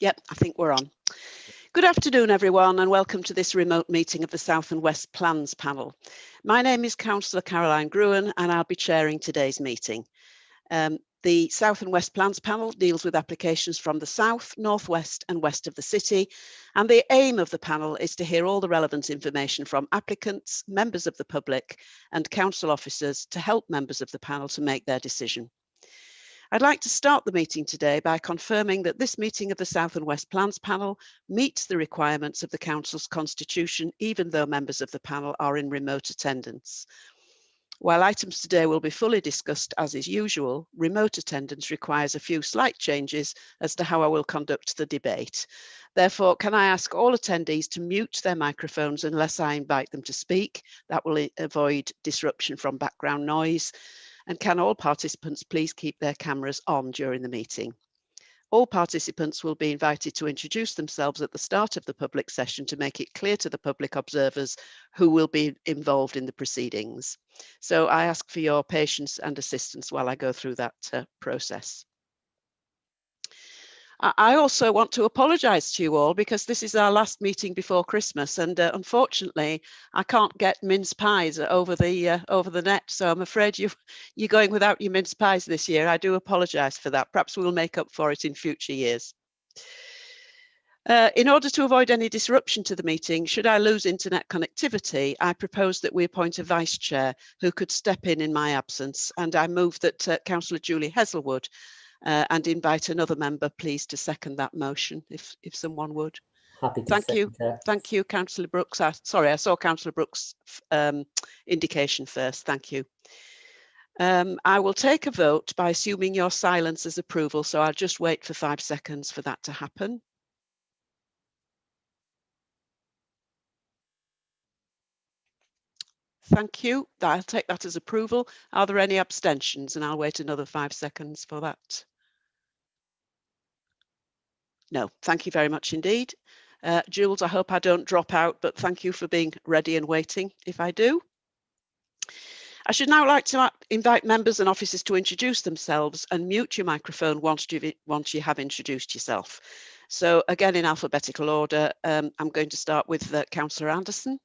Yep, I think we're on. Good afternoon, everyone, and welcome to this remote meeting of the South and West Plans panel. My name is Councillor Caroline Gruen, and I'll be chairing today's meeting. The South and West Plans panel deals with applications from the south, northwest and west of the city, and the aim of the panel is to hear all the relevant information from applicants, members of the public and council officers to help members of the panel to make their decision. I'd like to start the meeting today by confirming that this meeting of the South and West Plans panel meets the requirements of the Council's constitution, even though members of the panel are in remote attendance. While items today will be fully discussed as is usual, remote attendance requires a few slight changes as to how I will conduct the debate. Therefore, can I ask all attendees to mute their microphones unless I invite them to speak? That will avoid disruption from background noise. And can all participants please keep their cameras on during the meeting? All participants will be invited to introduce themselves at the start of the public session to make it clear to the public observers who will be involved in the proceedings. So I ask for your patience and assistance while I go through that process. I also want to apologise to you all because this is our last meeting before Christmas, and unfortunately I can't get mince pies over the net, so I'm afraid you're going without your mince pies this year. I do apologise for that. Perhaps we'll make up for it in future years. In order to avoid any disruption to the meeting, should I lose internet connectivity, I propose that we appoint a vice chair who could step in my absence, and I move that Councillor Julie Heselwood and invite another member, please, to second that motion, if someone would. Happy to Thank you. second, Thank you, Councillor Brooks. Sorry, I saw Councillor Brooks' indication first. Thank you. I will take a vote by assuming your silence as approval, so I'll just wait for 5 seconds for that to happen. Thank you. I'll take that as approval. Are there any abstentions? And I'll wait another 5 seconds for that. No, thank you very much indeed. Jules, I hope I don't drop out, but thank you for being ready and waiting if I do. I should now like to invite members and officers to introduce themselves and mute your microphone once you have introduced yourself. So again, in alphabetical order, I'm going to start with Councillor Anderson.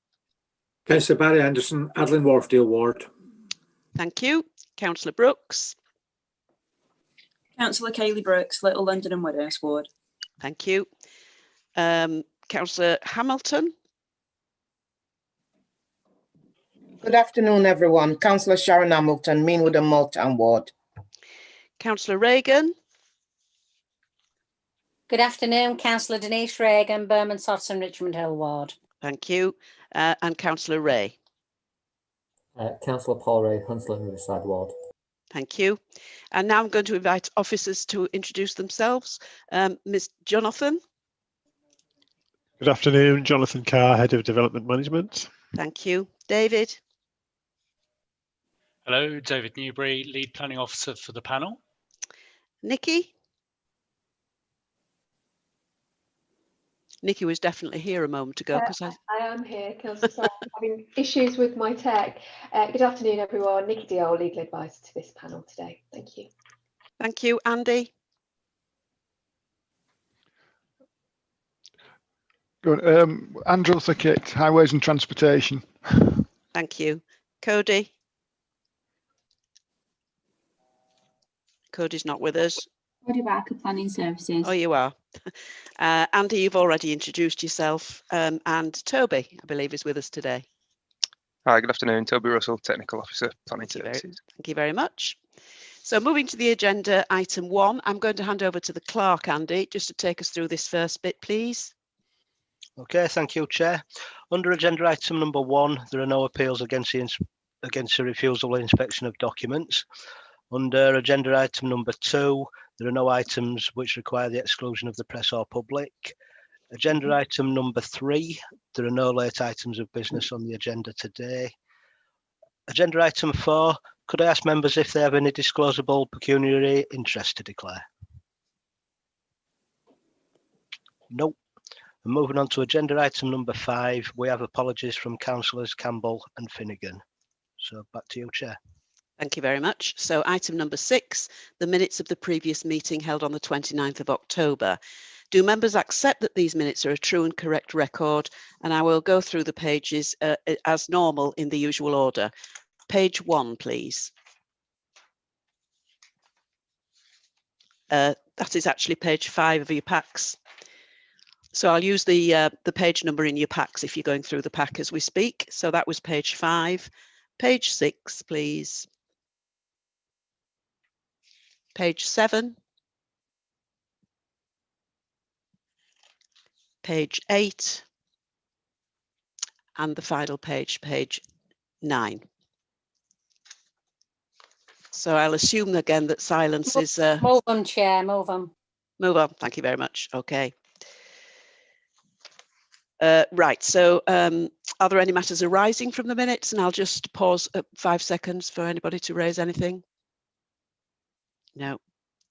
Councillor Barry Anderson, Adlin Wharfdale Ward. Thank you. Councillor Brooks. Councillor Kayleigh Brooks, Little London and Widdowes Ward. Thank you. Councillor Hamilton. Good afternoon, everyone. Councillor Sharon Hamilton, Meanwood and Moulton Ward. Councillor Reagan. Good afternoon, Councillor Denise Reagan, Berman Sotton, Richmond Hill Ward. Thank you. And Councillor Ray. Councillor Paul Ray, Hunslet Riverside Ward. Thank you. And now I'm going to invite officers to introduce themselves. Ms. Jonathan. Good afternoon, Jonathan Carr, Head of Development Management. Thank you. David. Hello, David Newbury, Lead Planning Officer for the panel. Nikki. Nikki was definitely here a moment ago. I am here, Councillor. Sorry, I'm having issues with my tech. Good afternoon, everyone. Nikki Diol, Legal Advisor to this panel today. Thank you. Thank you. Andy. Good. Andrew Thickett, Highways and Transportation. Thank you. Cody. Cody's not with us. Cody Barker, Planning Services. Oh, you are. Andy, you've already introduced yourself, and Toby, I believe, is with us today. Hi, good afternoon. Toby Russell, Technical Officer, Planning Services. Thank you very much. So moving to the agenda, item 1, I'm going to hand over to the clerk, Andy, just to take us through this first bit, please. Okay, thank you, Chair. Under agenda item number 1, there are no appeals against the refusal or inspection of documents. Under agenda item number 2, there are no items which require the exclusion of the press or public. Agenda item number 3, there are no late items of business on the agenda today. Agenda item 4, could I ask members if they have any disclosable pecuniary interest to declare? No. And moving on to agenda item number 5, we have apologies from councillors Campbell and Finnegan. So back to you, Chair. Thank you very much. So item number 6, the minutes of the previous meeting held on the 29th of October. Do members accept that these minutes are a true and correct record? And I will go through the pages as normal in the usual order. Page 1, please. That is actually page 5 of your packs. So I'll use the page number in your packs if you're going through the pack as we speak. So that was page 5. Page 6, please. Page 7. Page 8. And the final page, page 9. So I'll assume again that silence is... Move them, Chair, move them. Move on, thank you very much. Okay. Right, so are there any matters arising from the minutes? And I'll just pause 5 seconds for anybody to raise anything. No.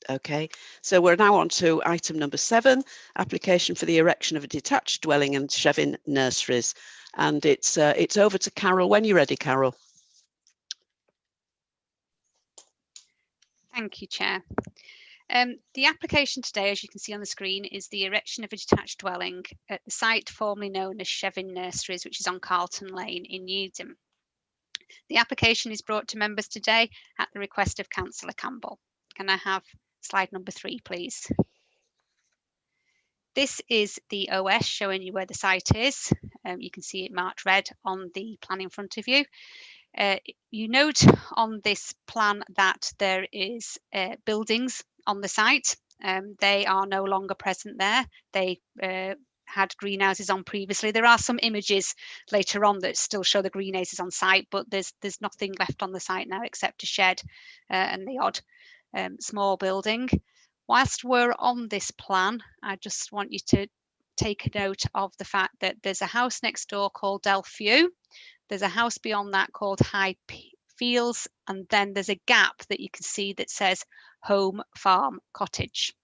Okay, so we're now on to item number 7, application for the erection of a detached dwelling in Chevin Nurseries. And it's over to Carol when you're ready, Carol. Thank you, Chair. The application today, as you can see on the screen, is the erection of a detached dwelling at the site formerly known as Chevin Nurseries, which is on Carlton Lane in Newham. The application is brought to members today at the request of Councillor Campbell. Can I have slide number 3, please? This is the OS showing you where the site is. You can see it marked red on the plan in front of you. You note on this plan that there is buildings on the site. They are no longer present there. They had greenhouses on previously. There are some images later on that still show the greenhouses on site, but there's nothing left on the site now except a shed and the odd small building. Whilst we're on this plan, I just want you to take a note of the fact that there's a house next door called Delphew. There's a house beyond that called High Fields, and then there's a gap that you can see that says Home Farm Cottage.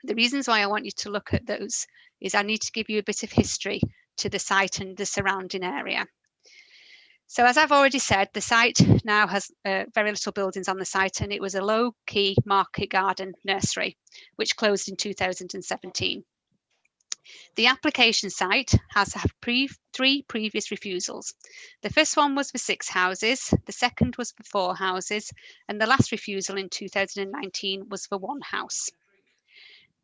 The reasons why I want you to look at those is I need to give you a bit of history to the site and the surrounding area. So as I've already said, the site now has very little buildings on the site, and it was a low-key market garden nursery, which closed in 2017. The application site has had 3 previous refusals. The first one was for 6 houses, the second was for 4 houses, and the last refusal in 2019 was for 1 house.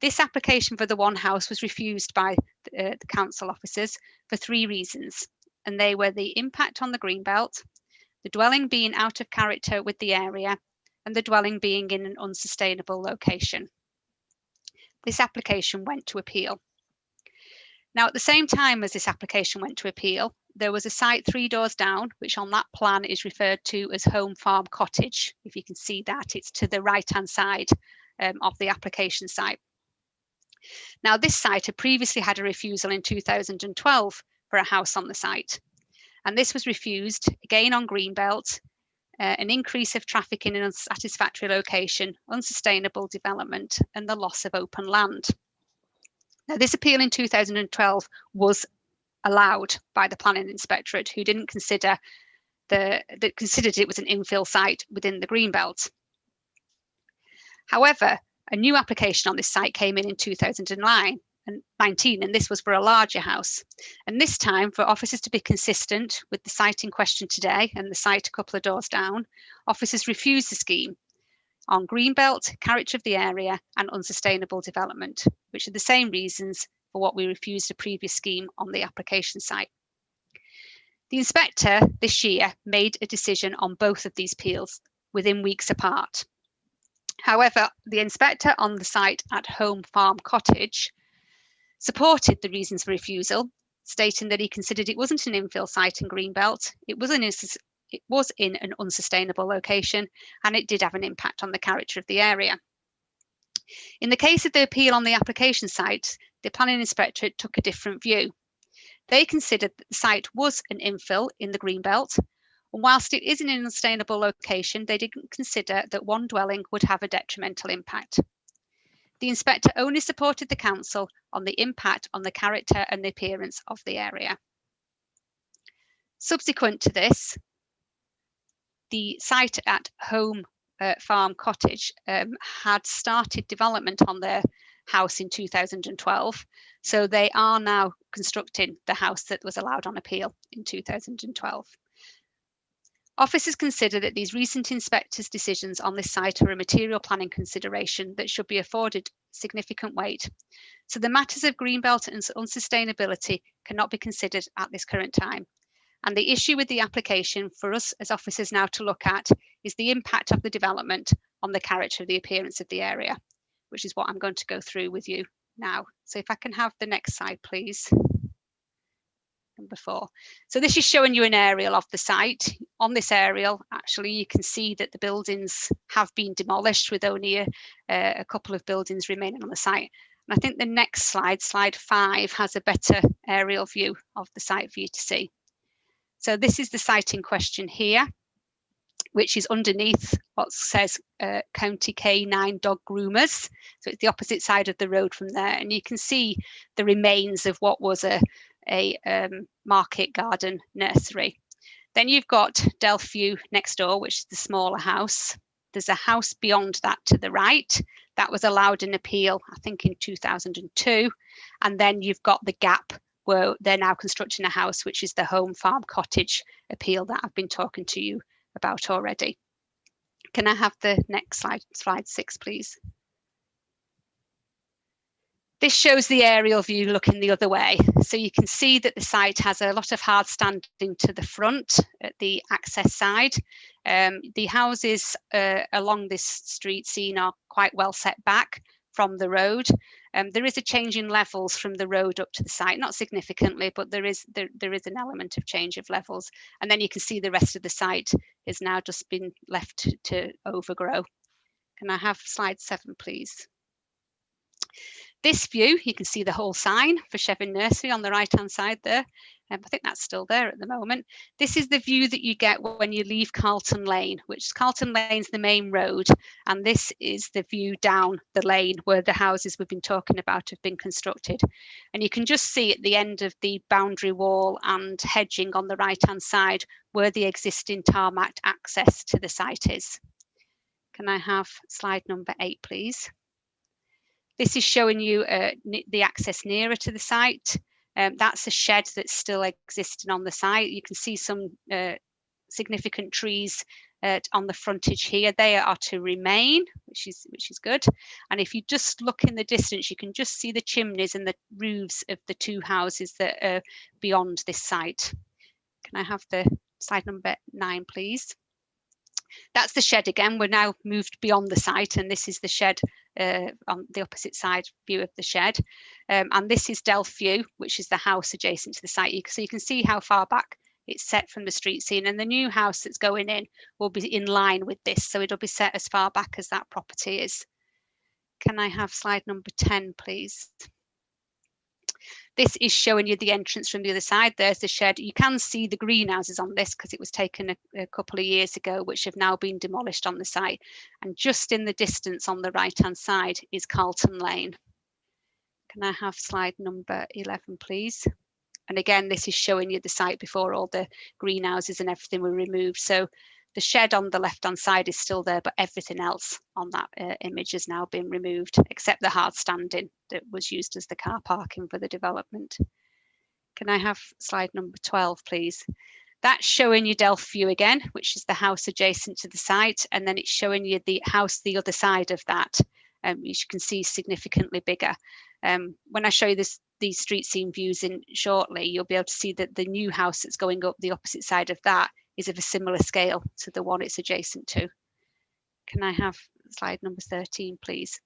This application for the 1 house was refused by the council officers for 3 reasons, and they were the impact on the greenbelt, the dwelling being out of character with the area, and the dwelling being in an unsustainable location. This application went to appeal. Now, at the same time as this application went to appeal, there was a site 3 doors down, which on that plan is referred to as Home Farm Cottage. If you can see that, it's to the right-hand side of the application site. Now, this site had previously had a refusal in 2012 for a house on the site, and this was refused again on greenbelt, an increase of traffic in an unsatisfactory location, unsustainable development, and the loss of open land. Now, this appeal in 2012 was allowed by the Planning Inspectorate, who didn't consider that considered it was an infill site within the greenbelt. However, a new application on this site came in 2019, and this was for a larger house. And this time, for officers to be consistent with the site in question today and the site a couple of doors down, officers refused the scheme on greenbelt, character of the area, and unsustainable development, which are the same reasons for what we refused a previous scheme on the application site. The inspector this year made a decision on both of these appeals within weeks apart. However, the inspector on the site at Home Farm Cottage supported the reasons for refusal, stating that he considered it wasn't an infill site in greenbelt, it was in an unsustainable location, and it did have an impact on the character of the area. In the case of the appeal on the application site, the Planning Inspectorate took a different view. They considered that the site was an infill in the greenbelt, and whilst it is in an unsustainable location, they didn't consider that 1 dwelling would have a detrimental impact. The inspector only supported the council on the impact on the character and the appearance of the area. Subsequent to this, the site at Home Farm Cottage had started development on their house in 2012. So they are now constructing the house that was allowed on appeal in 2012. Officers consider that these recent inspectors' decisions on this site are a material planning consideration that should be afforded significant weight. So the matters of greenbelt and unsustainability cannot be considered at this current time. And the issue with the application for us as officers now to look at is the impact of the development on the character of the appearance of the area, which is what I'm going to go through with you now. So if I can have the next slide, please. Number 4. So this is showing you an aerial of the site. On this aerial, actually, you can see that the buildings have been demolished with only a couple of buildings remaining on the site. And I think the next slide, slide 5, has a better aerial view of the site for you to see. So this is the site in question here, which is underneath what says County K9 Dog Groomers. So it's the opposite side of the road from there. And you can see the remains of what was a market garden nursery. Then you've got Delphi next door, which is the smaller house. There's a house beyond that to the right that was allowed an appeal, I think in 2002. And then you've got the gap where they're now constructing a house, which is the Home Farm Cottage appeal that I've been talking to you about already. Can I have the next slide, slide 6, please? This shows the aerial view looking the other way. So you can see that the site has a lot of hard standing to the front at the access side. The houses along this street scene are quite well set back from the road. There is a change in levels from the road up to the site, not significantly, but there is an element of change of levels. And then you can see the rest of the site has now just been left to overgrow. Can I have slide 7, please? This view, you can see the whole sign for Chevin Nursery on the right-hand side there. I think that's still there at the moment. This is the view that you get when you leave Carlton Lane, which Carlton Lane's the main road. And this is the view down the lane where the houses we've been talking about have been constructed. And you can just see at the end of the boundary wall and hedging on the right-hand side where the existing tarmac access to the site is. Can I have slide number 8, please? This is showing you the access nearer to the site. That's a shed that's still existing on the site. You can see some significant trees on the frontage here. They are to remain, which is good. And if you just look in the distance, you can just see the chimneys and the roofs of the 2 houses that are beyond this site. Can I have the slide number 9, please? That's the shed again. We're now moved beyond the site, and this is the shed on the opposite side view of the shed. And this is Delphi, which is the house adjacent to the site. So you can see how far back it's set from the street scene, and the new house that's going in will be in line with this. So it'll be set as far back as that property is. Can I have slide number 10, please? This is showing you the entrance from the other side. There's the shed. You can see the greenhouses on this because it was taken a couple of years ago, which have now been demolished on the site. And just in the distance on the right-hand side is Carlton Lane. Can I have slide number 11, please? And again, this is showing you the site before all the greenhouses and everything were removed. So the shed on the left-hand side is still there, but everything else on that image has now been removed, except the hard standing that was used as the car parking for the development. Can I have slide number 12, please? That's showing you Delphi again, which is the house adjacent to the site, and then it's showing you the house the other side of that, which you can see significantly bigger. When I show you these street scene views in shortly, you'll be able to see that the new house that's going up the opposite side of that is of a similar scale to the one it's adjacent to. Can I have slide number 13, please?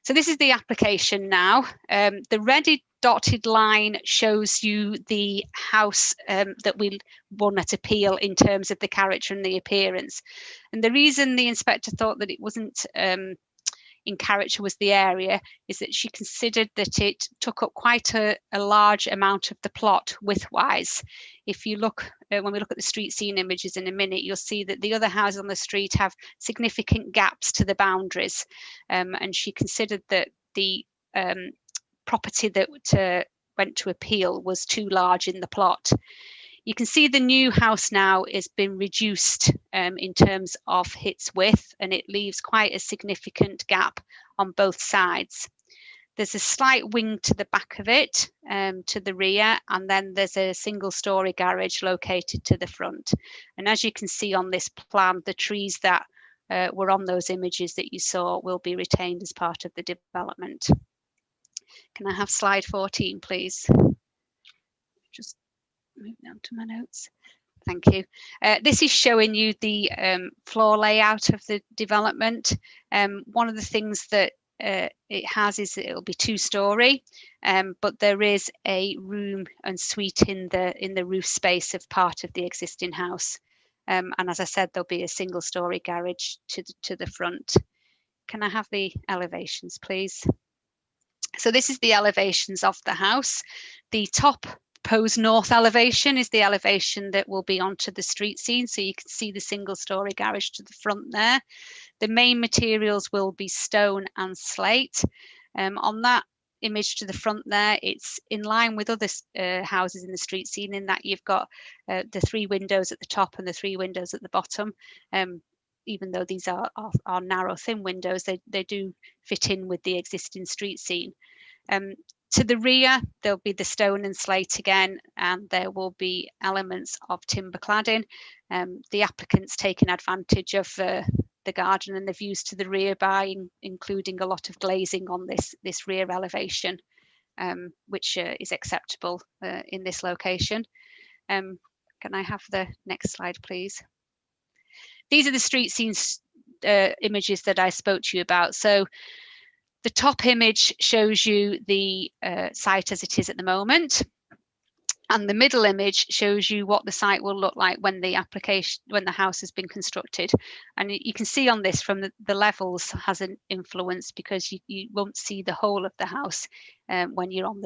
So this is the application now. The red dotted line shows you the house that we won at appeal in terms of the character and the appearance. And the reason the inspector thought that it wasn't in character was the area is that she considered that it took up quite a large amount of the plot widthwise. If you look, when we look at the street scene images in a minute, you'll see that the other houses on the street have significant gaps to the boundaries. And she considered that the property that went to appeal was too large in the plot. You can see the new house now has been reduced in terms of its width, and it leaves quite a significant gap on both sides. There's a slight wing to the back of it, to the rear, and then there's a single-storey garage located to the front. And as you can see on this plan, the trees that were on those images that you saw will be retained as part of the development. Can I have slide 14, please? Just move down to my notes. Thank you. This is showing you the floor layout of the development. One of the things that it has is that it'll be 2-storey, but there is a room and suite in the roof space of part of the existing house. And as I said, there'll be a single-storey garage to the front. Can I have the elevations, please? So this is the elevations of the house. The top proposed north elevation is the elevation that will be onto the street scene. So you can see the single-storey garage to the front there. The main materials will be stone and slate. On that image to the front there, it's in line with other houses in the street scene in that you've got the 3 windows at the top and the 3 windows at the bottom. Even though these are narrow, thin windows, they do fit in with the existing street scene. To the rear, there'll be the stone and slate again, and there will be elements of timber cladding. The applicant's taken advantage of the garden and the views to the rear by including a lot of glazing on this rear elevation, which is acceptable in this location. Can I have the next slide, please? These are the street scenes images that I spoke to you about. So the top image shows you the site as it is at the moment. And the middle image shows you what the site will look like when the house has been constructed. And you can see on this from the levels has an influence because you won't see the whole of the house when you're on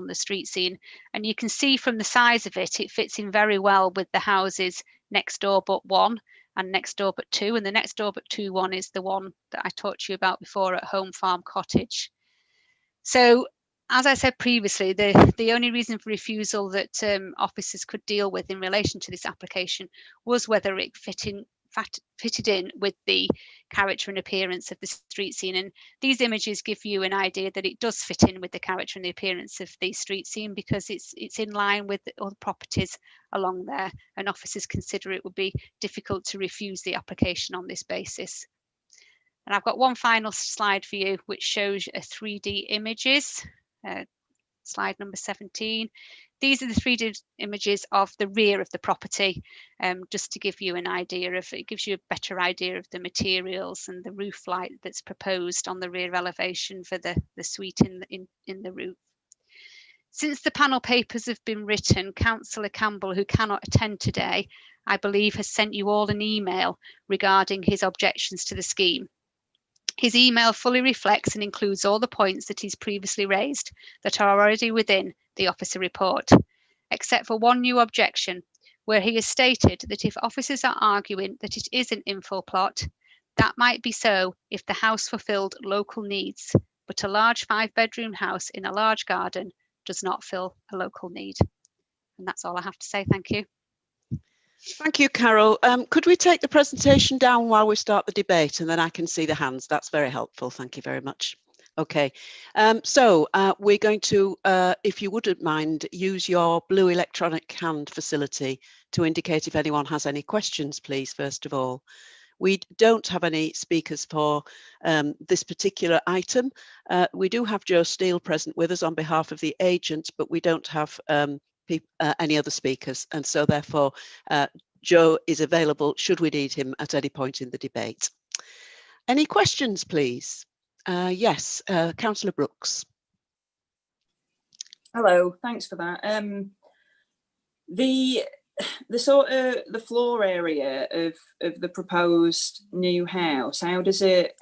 the street scene. And you can see from the size of it, it fits in very well with the houses next door but one and next door but two. And the next door but two one is the one that I talked to you about before at Home Farm Cottage. So as I said previously, the only reason for refusal that officers could deal with in relation to this application was whether it fitted in with the character and appearance of the street scene. And these images give you an idea that it does fit in with the character and the appearance of the street scene because it's in line with the other properties along there, and officers consider it would be difficult to refuse the application on this basis. And I've got one final slide for you, which shows 3D images. Slide number 17. These are the 3D images of the rear of the property, just to give you an idea of, it gives you a better idea of the materials and the roof light that's proposed on the rear elevation for the suite in the roof. Since the panel papers have been written, Councillor Campbell, who cannot attend today, I believe has sent you all an email regarding his objections to the scheme. His email fully reflects and includes all the points that he's previously raised that are already within the officer report, except for one new objection, where he has stated that if officers are arguing that it is an infill plot, that might be so if the house fulfilled local needs, but a large 5-bedroom house in a large garden does not fill a local need. And that's all I have to say. Thank you. Thank you, Carol. Could we take the presentation down while we start the debate, and then I can see the hands? That's very helpful. Thank you very much. Okay, so we're going to, if you wouldn't mind, use your blue electronic hand facility to indicate if anyone has any questions, please, first of all. We don't have any speakers for this particular item. We do have Joe Steele present with us on behalf of the agent, but we don't have any other speakers, and so therefore Joe is available should we need him at any point in the debate. Any questions, please? Yes, Councillor Brooks. Hello, thanks for that. The floor area of the proposed new house, how does it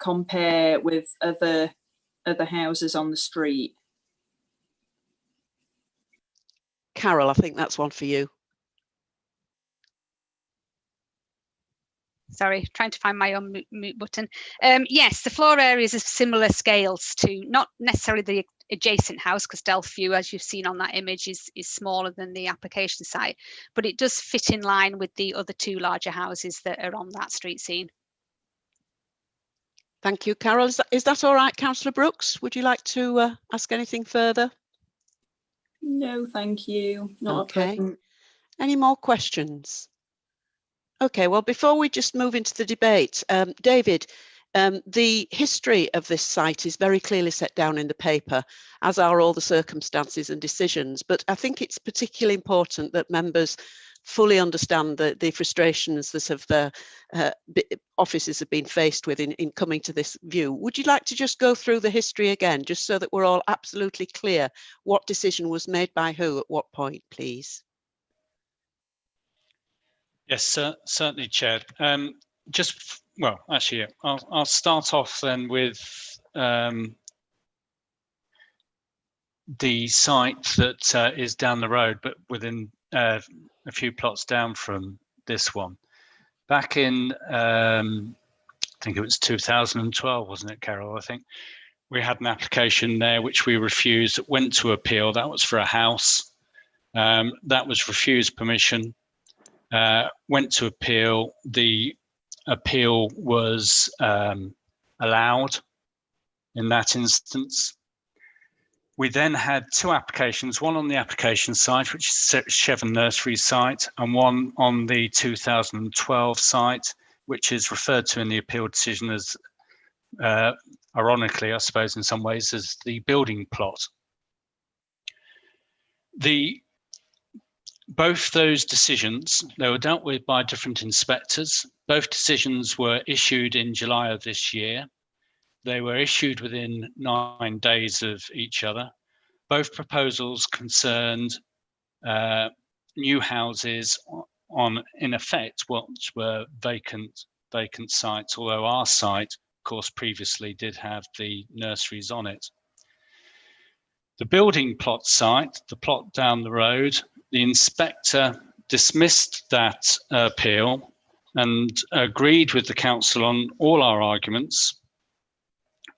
compare with other houses on the street? Carol, I think that's one for you. Sorry, trying to find my own mute button. Yes, the floor areas are similar scales to not necessarily the adjacent house, because Delphi, as you've seen on that image, is smaller than the application site, but it does fit in line with the other 2 larger houses that are on that street scene. Thank you, Carol. Is that all right, Councillor Brooks? Would you like to ask anything further? No, thank you. Not Okay. at present. Any more questions? Okay, well, before we just move into the debate, David, the history of this site is very clearly set down in the paper, as are all the circumstances and decisions. But I think it's particularly important that members fully understand the frustrations that the officers have been faced with in coming to this view. Would you like to just go through the history again, just so that we're all absolutely clear what decision was made by who at what point, please? Yes, certainly, Chair. Well, actually, I'll start off then with the site that is down the road, but within a few plots down from this one. Back in, I think it was 2012, wasn't it, Carol? I think we had an application there which we refused. It went to appeal. That was for a house. That was refused permission. Went to appeal. The appeal was allowed in that instance. We then had two applications, one on the application site, which is Chevin Nurseries site, and one on the 2012 site, which is referred to in the appeal decision as, ironically, I suppose in some ways, as the building plot. Both those decisions, they were dealt with by different inspectors. Both decisions were issued in July of this year. They were issued within 9 days of each other. Both proposals concerned new houses on, in effect, what were vacant sites, although our site, of course, previously did have the nurseries on it. The building plot site, the plot down the road, the inspector dismissed that appeal and agreed with the council on all our arguments.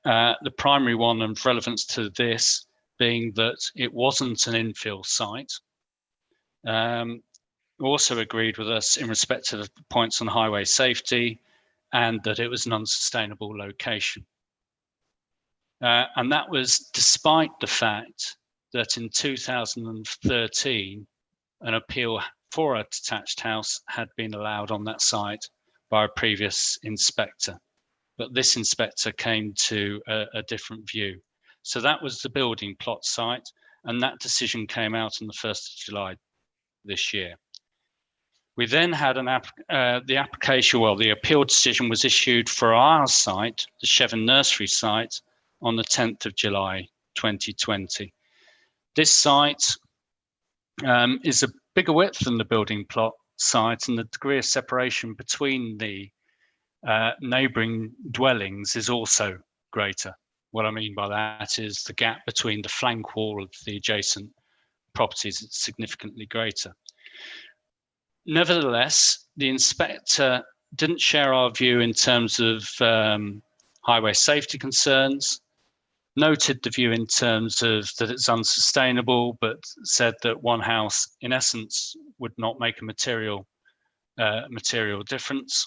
The primary one of relevance to this being that it wasn't an infill site. Also agreed with us in respect to the points on highway safety and that it was an unsustainable location. And that was despite the fact that in 2013, an appeal for a detached house had been allowed on that site by a previous inspector. But this inspector came to a different view. So that was the building plot site, and that decision came out on the 1st of July this year. We then had the application, well, the appeal decision was issued for our site, the Chevin Nursery site, on the 10th of July 2020. This site is a bigger width than the building plot site, and the degree of separation between the neighbouring dwellings is also greater. What I mean by that is the gap between the flank wall of the adjacent properties is significantly greater. Nevertheless, the inspector didn't share our view in terms of highway safety concerns, noted the view in terms of that it's unsustainable, but said that one house, in essence, would not make a material difference.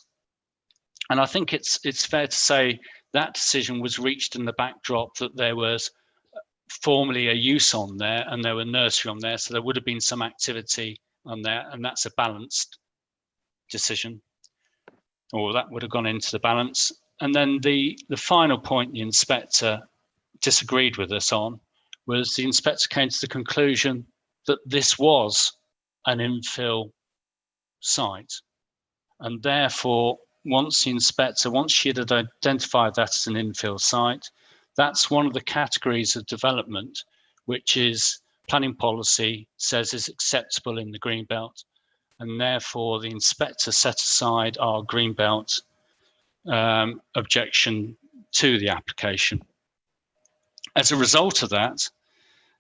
And I think it's fair to say that decision was reached in the backdrop that there was formerly a use on there and there were nursery on there, so there would have been some activity on there, and that's a balanced decision, or that would have gone into the balance. And then the final point the inspector disagreed with us on was the inspector came to the conclusion that this was an infill site, and therefore once she had identified that as an infill site, that's one of the categories of development which is planning policy says is acceptable in the Greenbelt, and therefore the inspector set aside our Greenbelt objection to the application. As a result of that,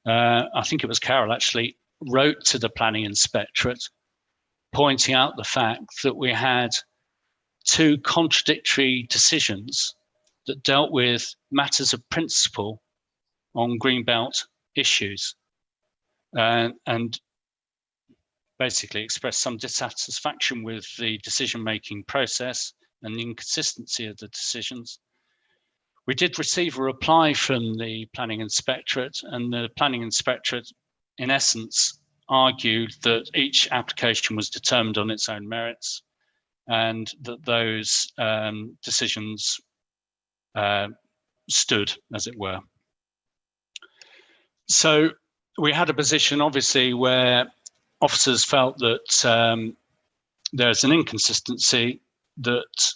I think it was Carol actually wrote to the planning inspectorate pointing out the fact that we had two contradictory decisions that dealt with matters of principle on Greenbelt issues, and basically expressed some dissatisfaction with the decision-making process and the inconsistency of the decisions. We did receive a reply from the Planning Inspectorate, and the Planning Inspectorate, in essence, argued that each application was determined on its own merits, and that those decisions stood, as it were. So we had a position, obviously, where officers felt that there's an inconsistency, that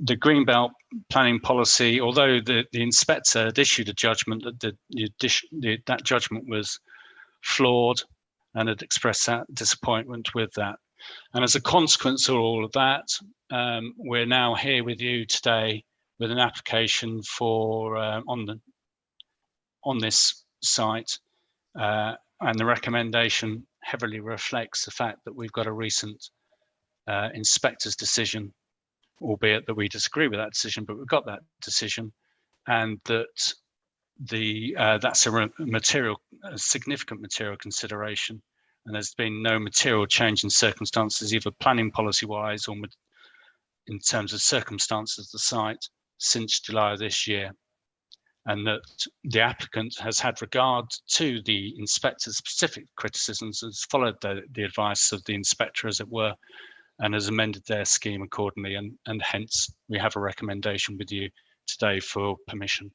the Greenbelt planning policy, although the inspector had issued a judgment, that that judgment was flawed, and had expressed that disappointment with that. And as a consequence of all of that, we're now here with you today with an application for on this site, and the recommendation heavily reflects the fact that we've got a recent inspector's decision, albeit that we disagree with that decision, but we've got that decision, and that that's a significant material consideration, and there's been no material change in circumstances, either planning policy wise or in terms of circumstances of the site, since July of this year, and that the applicant has had regard to the inspector's specific criticisms, has followed the advice of the inspector, as it were, and has amended their scheme accordingly, and hence we have a recommendation with you today for permission.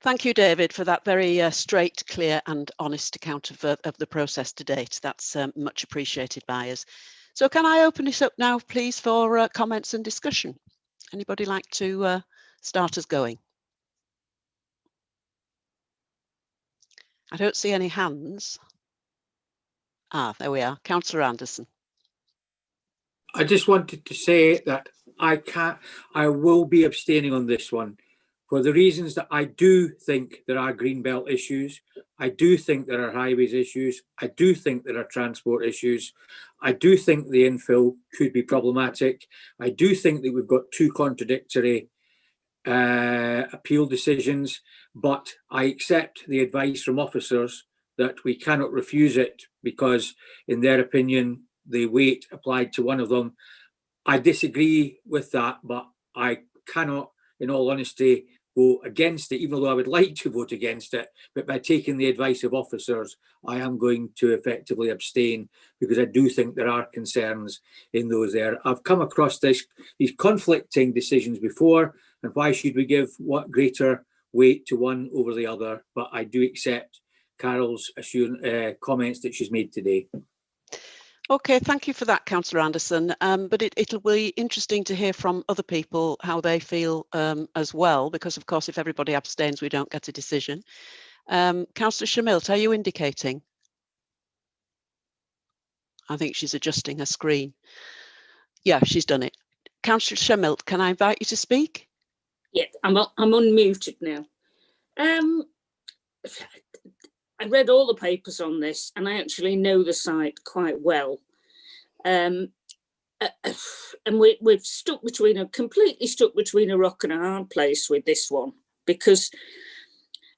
Thank you, David, for that very straight, clear and honest account of the process to date. That's much appreciated by us. So can I open this up now, please, for comments and discussion? Anybody like to start us going? I don't see any hands. Ah, there we are. Councillor Anderson. I just wanted to say that I will be abstaining on this one for the reasons that I do think there are greenbelt issues. I do think there are highways issues. I do think there are transport issues. I do think the infill could be problematic. I do think that we've got two contradictory appeal decisions, but I accept the advice from officers that we cannot refuse it because, in their opinion, the weight applied to one of them. I disagree with that, but I cannot, in all honesty, vote against it, even though I would like to vote against it. But by taking the advice of officers, I am going to effectively abstain because I do think there are concerns in those there. I've come across these conflicting decisions before, and why should we give what greater weight to one over the other? But I do accept Carol's comments that she's made today. Okay, thank you for that, Councillor Anderson. But it'll be interesting to hear from other people how they feel as well, because of course, if everybody abstains, we don't get a decision. Councillor Shamilt, are you indicating? I think she's adjusting her screen. Yeah, she's done it. Councillor Shamilt, can I invite you to speak? Yeah, I'm unmuted now. I read all the papers on this, and I actually know the site quite well. And we've completely stuck between a rock and a hard place with this one, because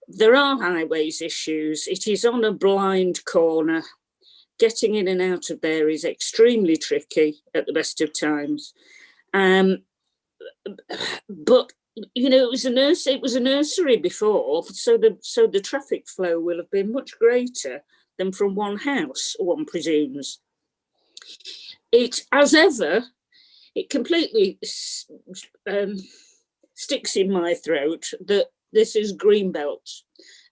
there are highways issues. It is on a blind corner. Getting in and out of there is extremely tricky at the best of times. But you know, it was a nursery before, so the traffic flow will have been much greater than from one house, one presumes. It, as ever, it completely sticks in my throat that this is greenbelt,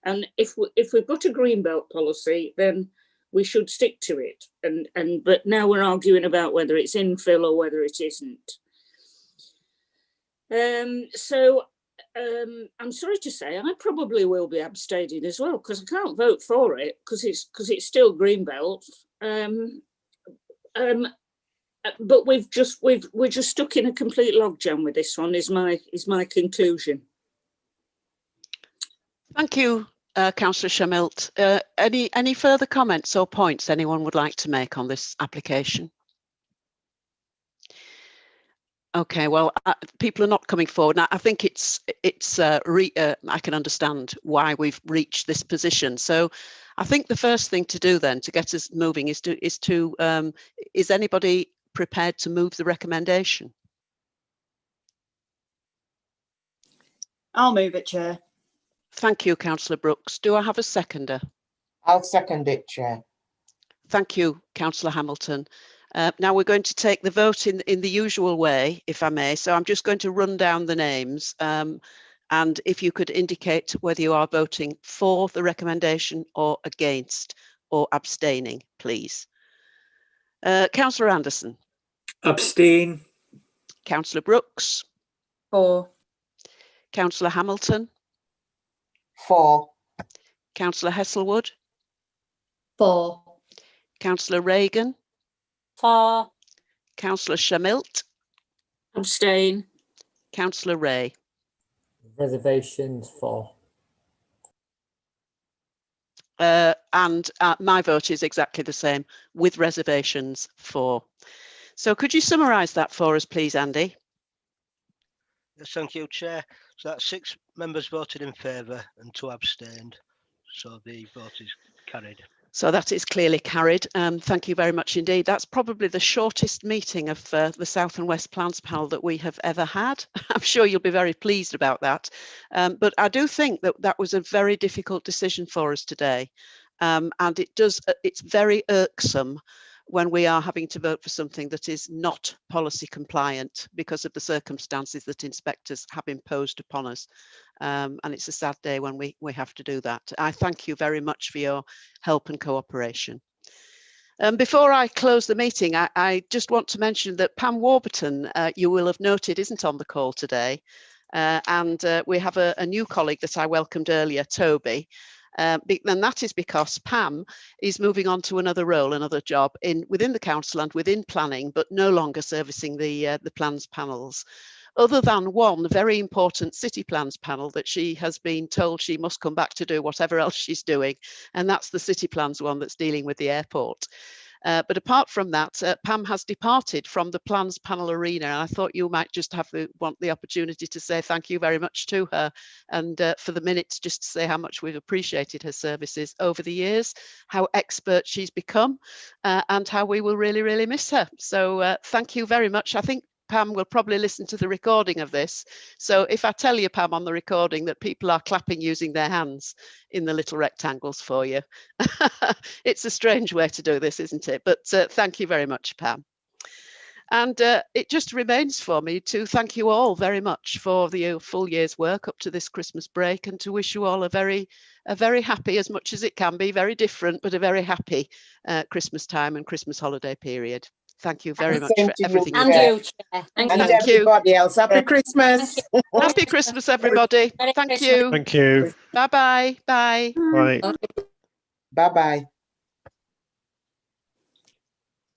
and if we've got a greenbelt policy, then we should stick to it. But now we're arguing about whether it's infill or whether it isn't. I'm sorry to say I probably will be abstaining as well, because I can't vote for it because it's still greenbelt. But we're just stuck in a complete logjam with this one. Is my conclusion. Thank you, Councillor Shamilt. Any further comments or points anyone would like to make on this application? Okay, well, people are not coming forward. Now, I think I can understand why we've reached this position. So I think the first thing to do then to get us moving is anybody prepared to move the recommendation? I'll move it, Chair. Thank you, Councillor Brooks. Do I have a seconder? I'll second it, Chair. Thank you, Councillor Hamilton. Now we're going to take the vote in the usual way, if I may. So I'm just going to run down the names. And if you could indicate whether you are voting for the recommendation or against or abstaining, please. Councillor Anderson. Abstain. Councillor Brooks. For. Councillor Hamilton. For. Councillor Hesselwood. For. Councillor Reagan. For. Councillor Shamilt. Abstain. Councillor Ray. Reservations for. And my vote is exactly the same, with reservations for. So could you summarise that for us, please, Andy? Yes, thank you, Chair. So that's 6 members voted in favour and 2 abstained. So the vote is carried. So that is clearly carried. Thank you very much indeed. That's probably the shortest meeting of the South and West Plans panel that we have ever had. I'm sure you'll be very pleased about that. But I do think that that was a very difficult decision for us today. And it's very irksome when we are having to vote for something that is not policy compliant because of the circumstances that inspectors have imposed upon us. And it's a sad day when we have to do that. I thank you very much for your help and cooperation. Before I close the meeting, I just want to mention that Pam Warburton, you will have noted, isn't on the call today. And we have a new colleague that I welcomed earlier, Toby. And that is because Pam is moving on to another role, another job within the council and within planning, but no longer servicing the plans panels, other than one very important city plans panel that she has been told she must come back to do whatever else she's doing, and that's the city plans one that's dealing with the airport. But apart from that, Pam has departed from the plans panel arena, and I thought you might just want the opportunity to say thank you very much to her, and for the minutes just to say how much we've appreciated her services over the years, how expert she's become, and how we will really, really miss her. So thank you very much. I think Pam will probably listen to the recording of this. So if I tell you, Pam, on the recording that people are clapping using their hands in the little rectangles for you, it's a strange way to do this, isn't it? But thank you very much, Pam. And it just remains for me to thank you all very much for the full year's work up to this Christmas break, and to wish you all a very happy, as much as it can be, very different, but a very happy Christmas time and Christmas holiday period. Thank you very much for everything you do. And everybody else. Happy Christmas. Happy Christmas, everybody. Thank you. Thank you. Bye-bye. Bye. Bye. Bye-bye.